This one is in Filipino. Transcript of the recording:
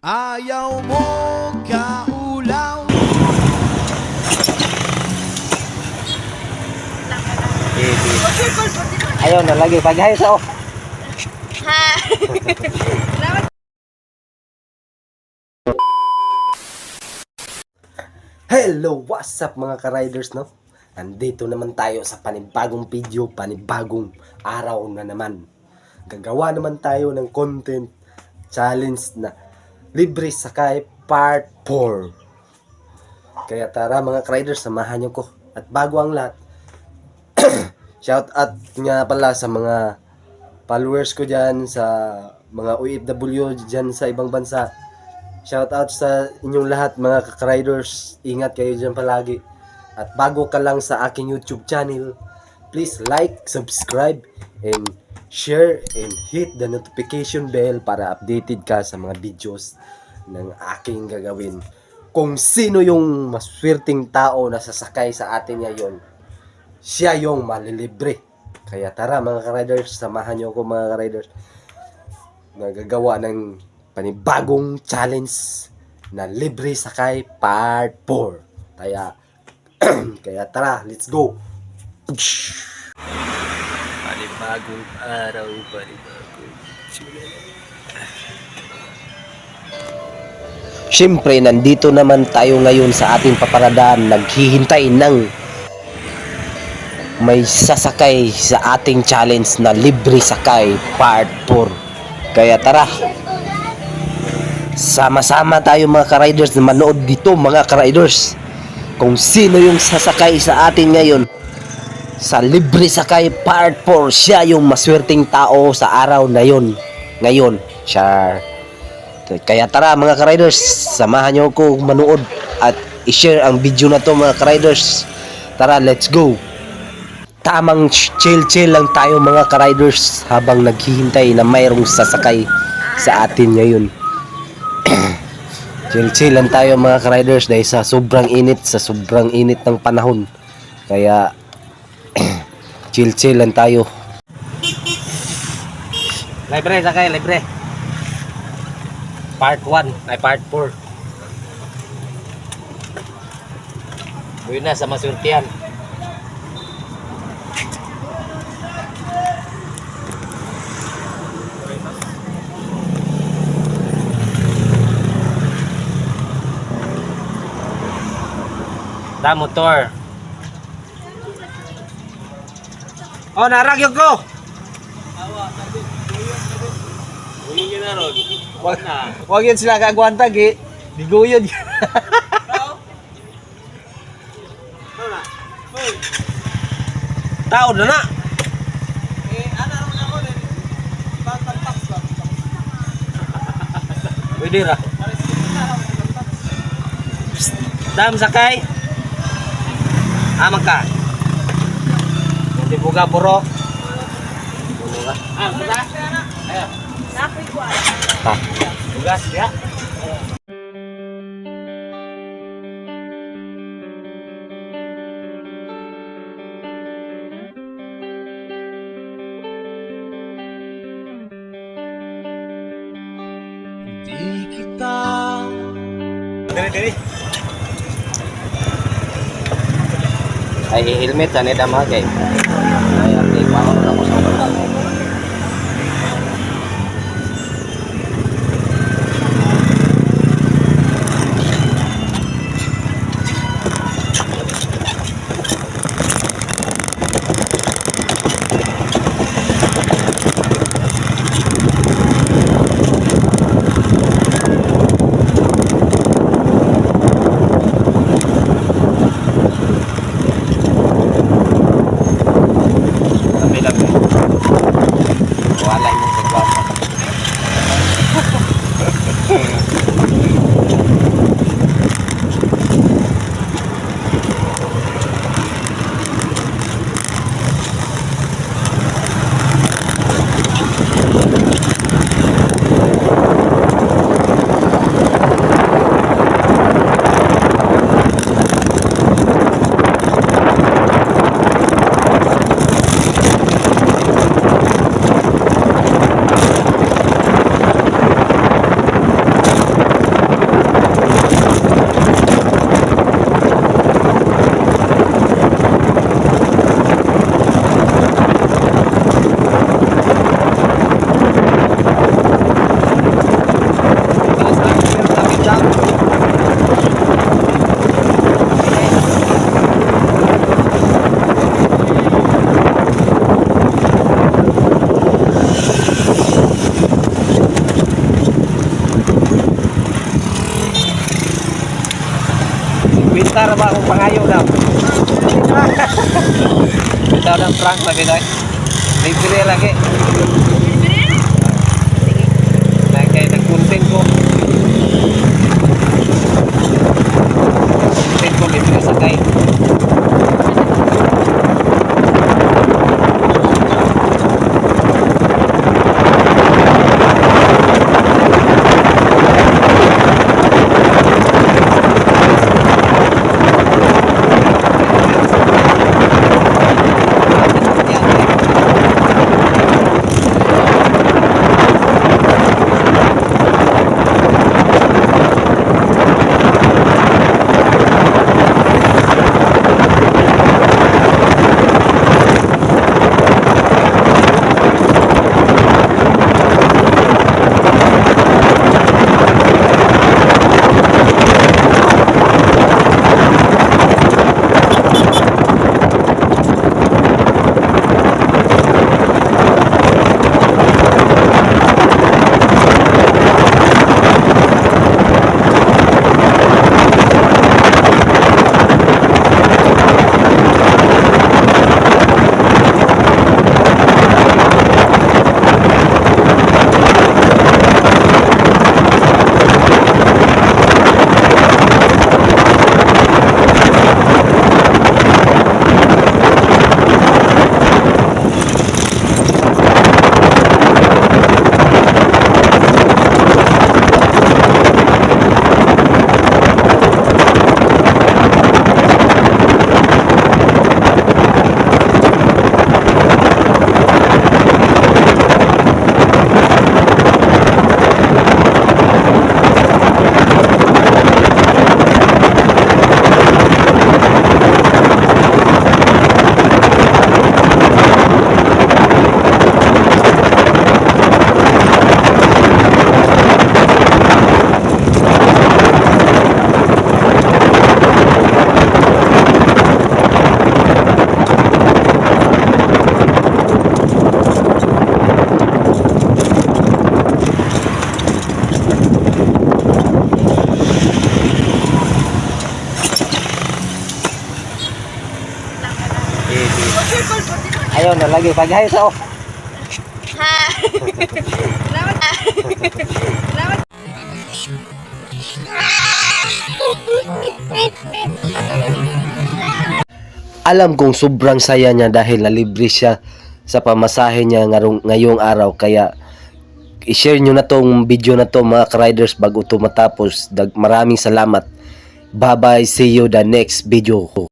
Ayaw mo kaulaw. Ayaw na lagi paghay sa Ha. Hello, what's up mga ka-riders, no? Andito naman tayo sa panibagong video, panibagong araw na naman. Gagawa naman tayo ng content challenge na libre sakay part 4. Kaya tara mga ka-riders, samahan nyo ko. At bago ang lahat, shout out nga pala sa mga followers ko dyan, sa mga OFW dyan sa ibang bansa. Shout out sa inyong lahat mga ka-riders. Ingat kayo dyan palagi. At bago ka lang sa aking YouTube channel, please like, subscribe, and share, and hit the notification bell para updated ka sa mga videos ng aking gagawin. Kung sino yung maswerteng tao na sasakay sa atin ngayon, siya yung malilibre. Kaya tara mga ka-riders, samahan nyo ako mga ka-riders. Nagagawa ng panibagong challenge na libre sakay part 4. Kaya tara, let's go. Panibagong araw, panibagong Siyempre, nandito naman tayo ngayon sa ating paparadaan, naghihintay ng may sasakay sa ating challenge na libre sakay part 4. Kaya tara, sama-sama tayo mga ka-riders na manood dito mga ka-riders. Kung sino yung sasakay sa atin ngayon sa libre sakay part 4, siya yung maswerteng tao sa araw na yun. Ngayon, siya. Kaya tara mga ka-riders, samahan nyo ako manood at i-share ang video na to mga ka-riders. Tara, let's go. Tamang chill lang tayo mga ka-riders habang naghihintay na mayroong sasakay sa atin ngayon. Chill lang tayo mga ka-riders dahil sa sobrang init ng panahon. Kaya chill lang tayo. Libre sakay, libre. Part 1 ay part 4. Uy na sa masurtihan. Da motor. Oh, naragyog ko. Wag yun sila kagwantag eh. Diguyod. Taon na na. Pwede ra. Dam sakay. Amang ka. Hindi buga puro. Buga. Ayo. Napoy ko. Bugas ya. Di kita. Diri. Ay helmet ani dama kay. Ay ate paano na ko sa utak. Labi. Tara ba akong pangayo na? Ito ng prank lagi doy. Libre lagi. Lagi nag-content ko. Content ko libre sa kay. Ayaw na lagi paghay sa Alam kong sobrang saya niya dahil nalibre siya sa pamasahe niya ngayong araw, kaya i-share nyo na tong video na to mga ka-riders bago ito matapos. Maraming salamat. Bye bye, see you the next video.